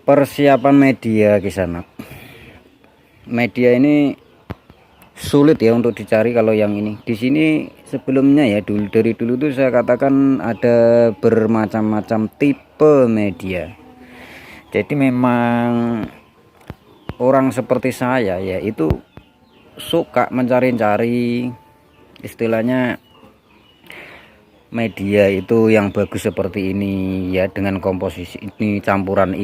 Persiapan media kisanak. Media ini sulit ya untuk dicari. Kalau yang ini di sini sebelumnya ya, dari dulu tuh saya katakan ada bermacam-macam tipe media. Jadi memang orang seperti saya ya itu suka mencari-cari istilahnya media itu yang bagus seperti ini ya, dengan komposisi ini, campuran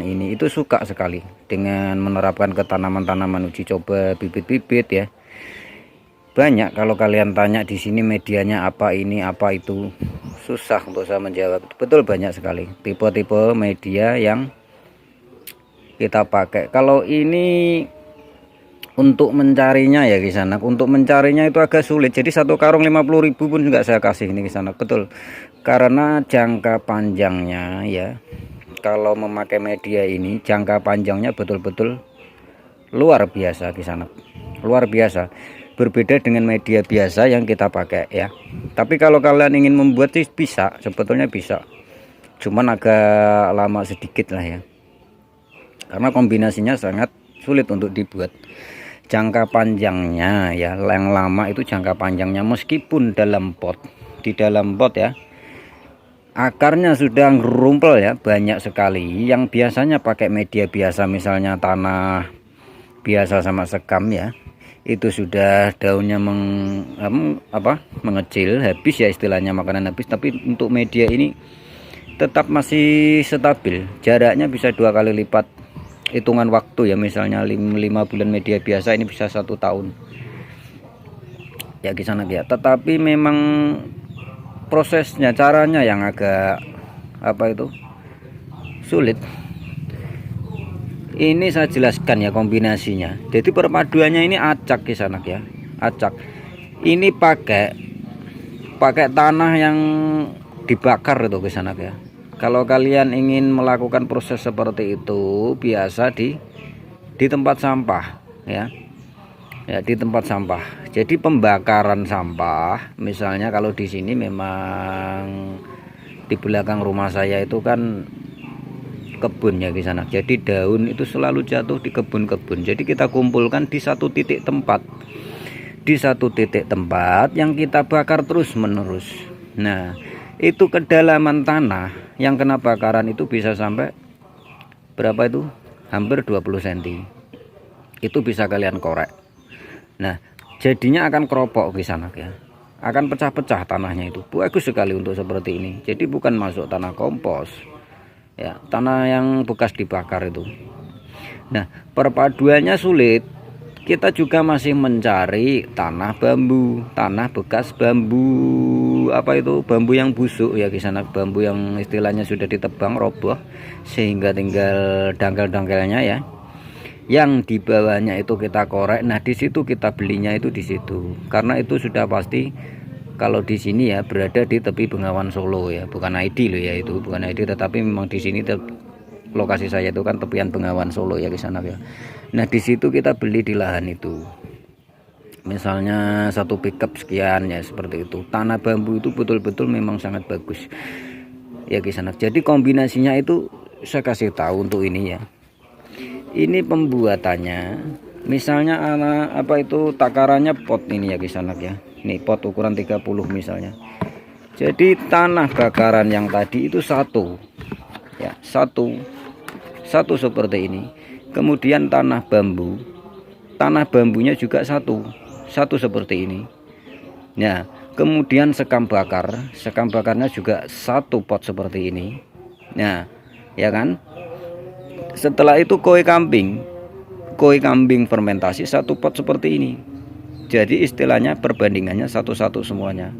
ini itu suka sekali dengan menerapkan ke tanaman-tanaman uji coba, bibit-bibit ya. Banyak kalau kalian tanya di sini medianya apa ini apa itu, susah untuk saya menjawab. Betul, banyak sekali tipe-tipe media yang kita pakai. Kalau ini untuk mencarinya ya kisanak, untuk mencarinya itu agak sulit. Jadi satu karung 50.000 pun nggak saya kasih ini kisanak, betul, karena jangka panjangnya ya, kalau memakai media ini jangka panjangnya betul-betul luar biasa kisanak, luar biasa, berbeda dengan media biasa yang kita pakai ya. Tapi kalau kalian ingin membuat sih bisa, sebetulnya bisa, cuman agak lama sedikit lah ya, karena kombinasinya sangat sulit untuk dibuat. Jangka panjangnya ya, yang lama itu jangka panjangnya, meskipun dalam pot, di dalam pot ya akarnya sudah ngerumpel ya, banyak sekali. Yang biasanya pakai media biasa, misalnya tanah biasa sama sekam ya, itu sudah daunnya mengecil, habis ya istilahnya, makanan habis. Tapi untuk media ini tetap masih stabil, jaraknya bisa 2 kali lipat hitungan waktu ya. Misalnya 5 bulan media biasa, ini bisa 1 tahun ya kisana ya. Tetapi memang prosesnya, caranya yang agak sulit. Ini saya jelaskan ya kombinasinya. Jadi perpaduannya ini acak kisana ya, acak. Ini pakai tanah yang dibakar itu kisana ya. Kalau kalian ingin melakukan proses seperti itu, biasa di tempat sampah ya. Ya, di tempat sampah. Jadi pembakaran sampah, misalnya kalau di sini memang di belakang rumah saya itu kan kebun ya di sana. Jadi daun itu selalu jatuh di kebun-kebun. Jadi kita kumpulkan di satu titik tempat. Di satu titik tempat yang kita bakar terus-menerus. Nah, itu kedalaman tanah yang kena bakaran itu bisa sampai berapa itu? Hampir 20 cm. Itu bisa kalian korek. Nah, jadinya akan keropok di sana ya. Akan pecah-pecah tanahnya itu. Bagus sekali untuk seperti ini. Jadi bukan masuk tanah kompos. Ya, tanah yang bekas dibakar itu. Nah, perpaduannya sulit. Kita juga masih mencari tanah bambu, tanah bekas bambu, bambu yang busuk ya di sana, bambu yang istilahnya sudah ditebang roboh sehingga tinggal dangkal-dangkalnya ya. Yang di bawahnya itu kita korek. Nah, di situ kita belinya itu di situ. Karena itu sudah pasti kalau di sini ya berada di tepi Bengawan Solo ya, bukan ID loh ya, itu bukan ID, tetapi memang di sini lokasi saya itu kan tepian Bengawan Solo ya di sana ya. Nah, di situ kita beli di lahan itu. Misalnya satu pickup sekian ya, seperti itu. Tanah bambu itu betul-betul memang sangat bagus. Ya di sana. Jadi kombinasinya itu saya kasih tahu untuk ini ya. Ini pembuatannya. Misalnya takarannya pot ini ya di sana ya. Ini pot ukuran 30 misalnya. Jadi tanah bakaran yang tadi itu satu. Ya, satu seperti ini. Kemudian tanah bambunya juga satu seperti ini. Nah, kemudian sekam bakarnya juga satu pot seperti ini. Nah, ya kan. Setelah itu koi kambing fermentasi satu pot seperti ini. Jadi istilahnya perbandingannya satu-satu semuanya.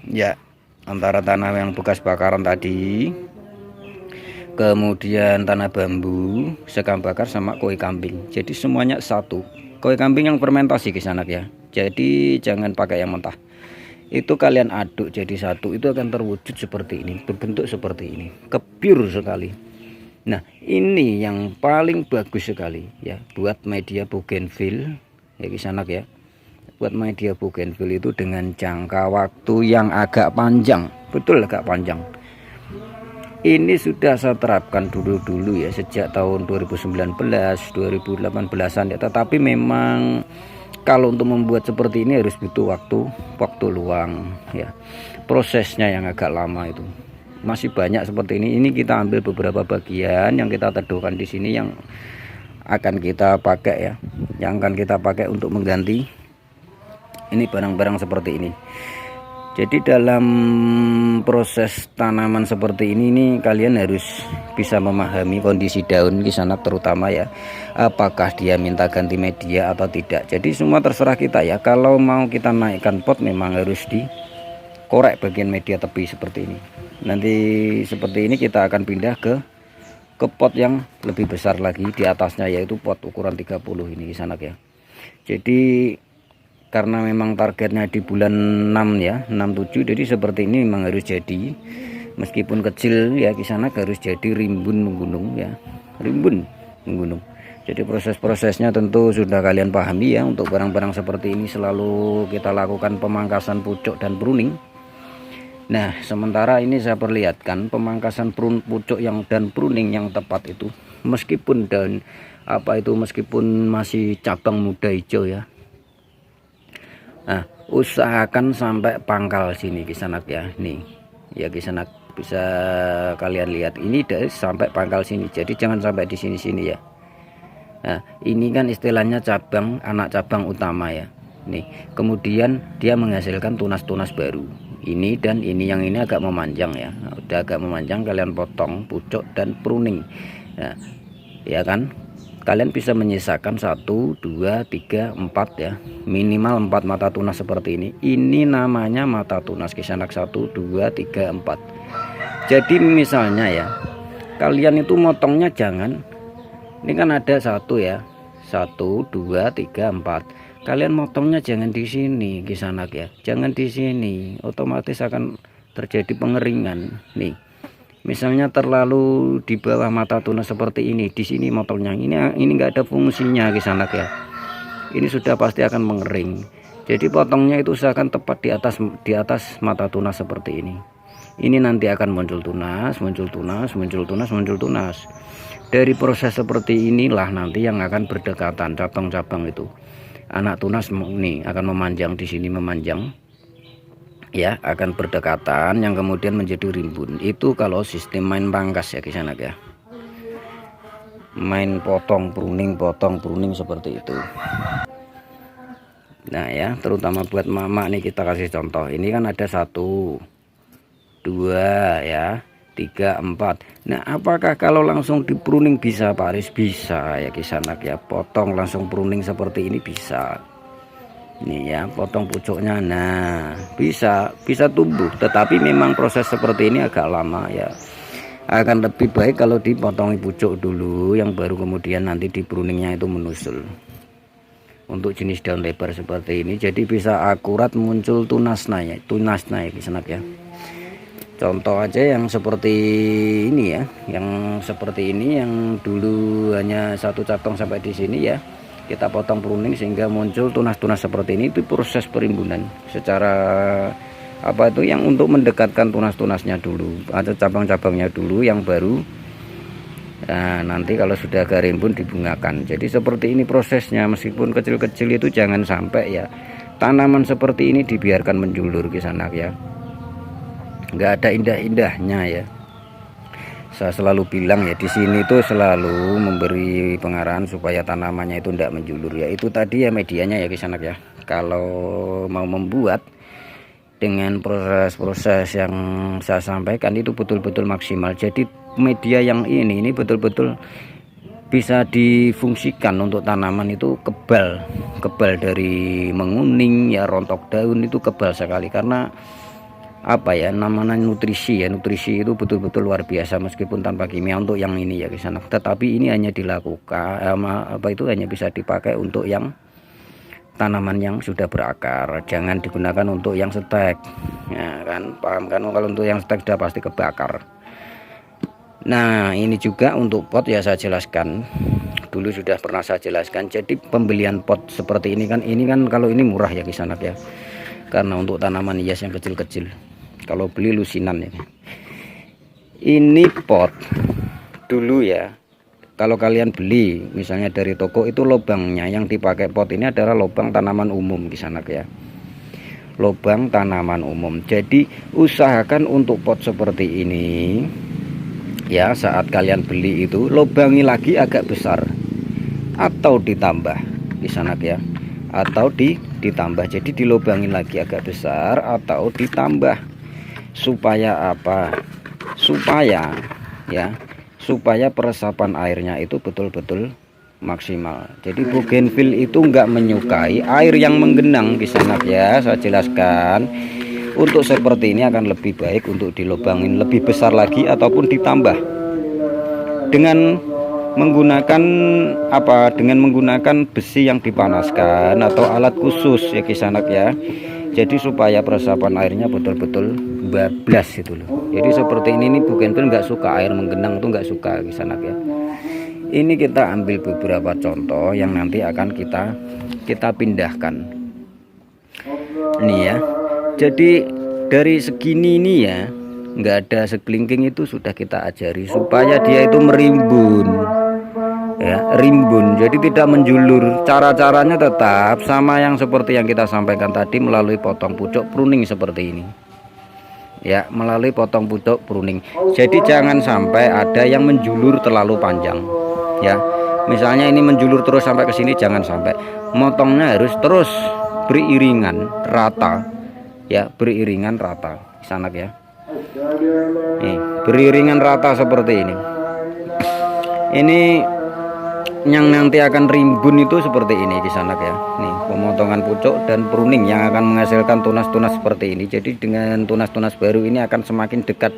Ya, antara tanah yang bekas bakaran tadi, kemudian tanah bambu, sekam bakar sama koi kambing. Jadi semuanya satu. Koi kambing yang fermentasi ke sana ya. Jadi jangan pakai yang mentah. Itu kalian aduk jadi satu, itu akan terwujud seperti ini, berbentuk seperti ini. Kebiur sekali. Nah, ini yang paling bagus sekali ya buat media bougainville ya di sana ya. Buat media bougainville itu dengan jangka waktu yang agak panjang, betul agak panjang. ini sudah saya terapkan dulu ya, sejak tahun 2019 2018an ya, tetapi memang kalau untuk membuat seperti ini harus butuh waktu luang ya, prosesnya yang agak lama itu masih banyak seperti ini. Ini kita ambil beberapa bagian yang kita teduhkan di sini yang akan kita pakai ya, yang akan kita pakai untuk mengganti ini barang-barang seperti ini. Jadi dalam proses tanaman seperti ini kalian harus bisa memahami kondisi daun kisanak terutama ya, apakah dia minta ganti media atau tidak. Jadi semua terserah kita ya. Kalau mau kita naikkan pot memang harus dikorek bagian media tepi seperti ini. Nanti seperti ini kita akan pindah ke pot yang lebih besar lagi di atasnya, yaitu pot ukuran 30 ini kisanak ya. Jadi karena memang targetnya di bulan 6 ya, 6-7, jadi seperti ini memang harus jadi, meskipun kecil ya kisanak, harus jadi rimbun menggunung ya, rimbun menggunung. Jadi proses-prosesnya tentu sudah kalian pahami ya. Untuk barang-barang seperti ini selalu kita lakukan pemangkasan pucuk dan pruning. Nah sementara ini saya perlihatkan pemangkasan pucuk dan pruning yang tepat itu, meskipun daun meskipun masih cabang muda hijau ya. Nah usahakan sampai pangkal sini kisanak ya, nih ya kisanak, bisa kalian lihat ini dari sampai pangkal sini, jadi jangan sampai di sini ya. Nah ini kan istilahnya cabang, anak cabang utama ya. Nih kemudian dia menghasilkan tunas-tunas baru ini, dan ini yang ini agak memanjang ya. Nah, udah agak memanjang, kalian potong pucuk dan pruning. Nah ya kan, kalian bisa menyisakan 1 2 3 4 ya, minimal 4 mata tunas seperti ini. Ini namanya mata tunas kisanak, 1 2 3 4. Jadi misalnya ya, kalian itu motongnya jangan, ini kan ada 1 ya, 1 2 3 4, kalian motongnya jangan di sini kisanak ya, jangan di sini, otomatis akan terjadi pengeringan. Nih misalnya terlalu di bawah mata tunas seperti ini, di sini motongnya ini enggak ada fungsinya kisanak ya, ini sudah pasti akan mengering. Jadi potongnya itu usahakan tepat di atas mata tunas seperti ini. Ini nanti akan muncul tunas, muncul tunas, muncul tunas, muncul tunas. Dari proses seperti inilah nanti yang akan berdekatan cabang-cabang itu, anak tunas nih akan memanjang di sini, memanjang ya, akan berdekatan yang kemudian menjadi rimbun. Itu kalau sistem main pangkas ya kisanak ya, main potong pruning seperti itu. Nah ya, terutama buat mama nih kita kasih contoh. Ini kan ada 1 2 ya, 3 4. Nah apakah kalau langsung di pruning bisa Pak Aris? Bisa ya kisanak ya, potong langsung pruning seperti ini bisa. Nih ya, potong pucuknya, nah bisa tumbuh, tetapi memang proses seperti ini agak lama ya. Akan lebih baik kalau dipotong pucuk dulu, yang baru kemudian nanti di pruningnya itu menusul. Untuk jenis daun lebar seperti ini, jadi bisa akurat muncul tunasnya ya kisanak ya. Contoh aja yang seperti ini ya, yang seperti ini, yang dulu hanya 1 cabang sampai di sini ya, kita potong pruning sehingga muncul tunas-tunas seperti ini. Itu proses perimbunan secara yang untuk mendekatkan tunas-tunasnya dulu atau cabang-cabangnya dulu yang baru. Nah nanti kalau sudah agak rimbun dibungakan. Jadi seperti ini prosesnya, meskipun kecil-kecil itu jangan sampai ya tanaman seperti ini dibiarkan menjulur kisanak ya, nggak ada indah-indahnya ya. Saya selalu bilang ya, di sini tuh selalu memberi pengarahan supaya tanamannya itu tidak menjulur ya. Itu tadi ya medianya ya kisanak ya. Kalau mau membuat dengan proses-proses yang saya sampaikan itu betul-betul maksimal. Jadi media yang ini betul-betul bisa difungsikan untuk tanaman itu kebal dari menguning ya, rontok daun itu kebal sekali. Karena namanya nutrisi itu betul-betul luar biasa, meskipun tanpa kimia untuk yang ini ya kisanak. Tetapi ini hanya dilakukan hanya bisa dipakai untuk yang tanaman yang sudah berakar, jangan digunakan untuk yang stek ya kan, paham kan? Kalau untuk yang stek sudah pasti kebakar. Nah ini juga untuk pot ya, saya jelaskan dulu, sudah pernah saya jelaskan. Jadi pembelian pot seperti ini kan kalau ini murah ya kisanak ya, karena untuk tanaman hias yang kecil-kecil kalau beli lusinan ya. Ini pot dulu ya, kalau kalian beli misalnya dari toko itu lubangnya yang dipakai pot ini adalah lubang tanaman umum kisanak ya, lubang tanaman umum. Jadi usahakan untuk pot seperti ini ya, saat kalian beli itu lubangi lagi agak besar atau ditambah kisanak ya, atau ditambah. Jadi dilubangin lagi agak besar atau ditambah. Supaya apa? Supaya peresapan airnya itu betul-betul maksimal. Jadi bougainville itu enggak menyukai air yang menggenang kisanak ya. Saya jelaskan, untuk seperti ini akan lebih baik untuk dilubangin lebih besar lagi ataupun ditambah dengan menggunakan apa? Dengan menggunakan besi yang dipanaskan atau alat khusus ya kisanak ya. Jadi supaya peresapan airnya betul-betul bablas itu loh. Jadi seperti ini nih, bougainville nggak suka air menggenang, tuh nggak suka kisanak ya. Ini kita ambil beberapa contoh yang nanti akan kita pindahkan. Ini ya. Jadi dari segini ini ya, nggak ada sekelingking itu sudah kita ajari supaya dia itu merimbun. Ya, rimbun, jadi tidak menjulur. Cara-caranya tetap sama yang seperti yang kita sampaikan tadi, melalui potong pucuk pruning seperti ini ya, melalui potong pucuk pruning. Jadi jangan sampai ada yang menjulur terlalu panjang ya. Misalnya ini menjulur terus sampai ke sini, jangan sampai. Motongnya harus terus beriringan rata ya, beriringan rata sanak ya. Nih, beriringan rata seperti ini. Ini yang nanti akan rimbun itu seperti ini kisanak ya. Nih, pemotongan pucuk dan pruning yang akan menghasilkan tunas-tunas seperti ini. Jadi dengan tunas-tunas baru ini akan semakin dekat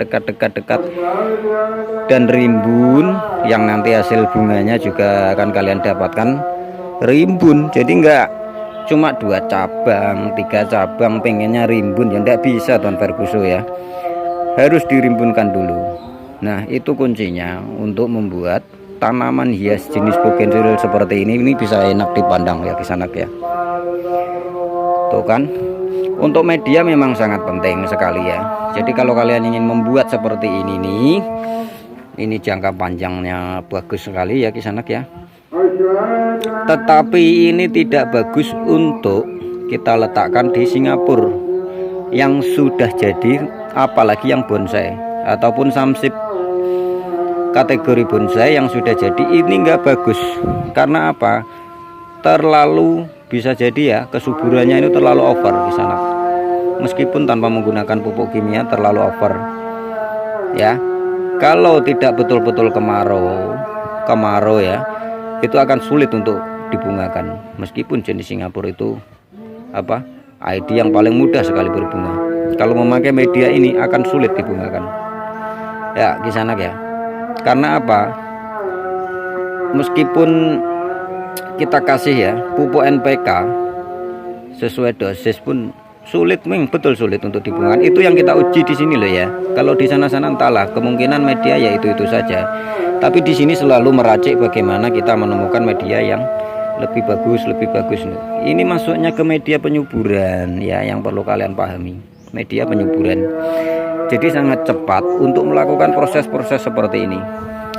dan rimbun, yang nanti hasil bunganya juga akan kalian dapatkan rimbun. Jadi enggak cuma 2 cabang 3 cabang pengennya rimbun ya, enggak bisa Tuan Ferguso ya, harus dirimbunkan dulu. Nah, itu kuncinya untuk membuat tanaman hias jenis bougainville seperti ini bisa enak dipandang ya kisanak ya. Tuh kan, untuk media memang sangat penting sekali ya. Jadi kalau kalian ingin membuat seperti ini nih, ini jangka panjangnya bagus sekali ya kisanak ya. Tetapi ini tidak bagus untuk kita letakkan di Singapura yang sudah jadi, apalagi yang bonsai ataupun samsip kategori bonsai yang sudah jadi, ini enggak bagus. Karena apa? Terlalu, bisa jadi ya, kesuburannya itu terlalu over di sana. Meskipun tanpa menggunakan pupuk kimia terlalu over ya. Kalau tidak betul-betul kemarau ya, itu akan sulit untuk dibungakan. Meskipun jenis Singapura itu apa? ID yang paling mudah sekali berbunga. Kalau memakai media ini akan sulit dibungakan. Ya, kisanak ya. Karena apa? Meskipun kita kasih ya pupuk NPK sesuai dosis pun sulit, betul sulit untuk dibungakan. Itu yang kita uji di sini loh ya. Kalau di sana-sana entahlah, kemungkinan media ya itu saja. Tapi di sini selalu meracik bagaimana kita menemukan media yang lebih bagus. Ini masuknya ke media penyuburan ya, yang perlu kalian pahami. Media penyuburan. Jadi sangat cepat untuk melakukan proses-proses seperti ini.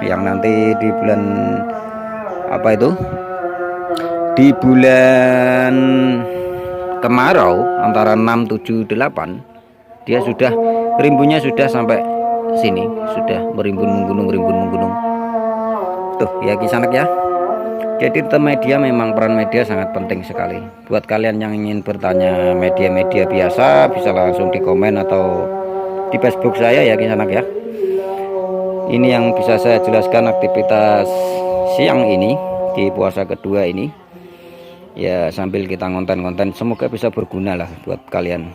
Yang nanti di bulan apa itu? Di bulan kemarau antara 6, 7, 8 dia sudah rimbunnya sudah sampai sini, sudah merimbun menggunung. Tuh ya kisanak ya. Jadi media memang, peran media sangat penting sekali. Buat kalian yang ingin bertanya media-media biasa, bisa langsung di komen atau di Facebook saya ya kisanak ya. Ini yang bisa saya jelaskan aktivitas siang ini di puasa kedua ini ya, sambil kita ngonten-ngonten, semoga bisa berguna lah buat kalian.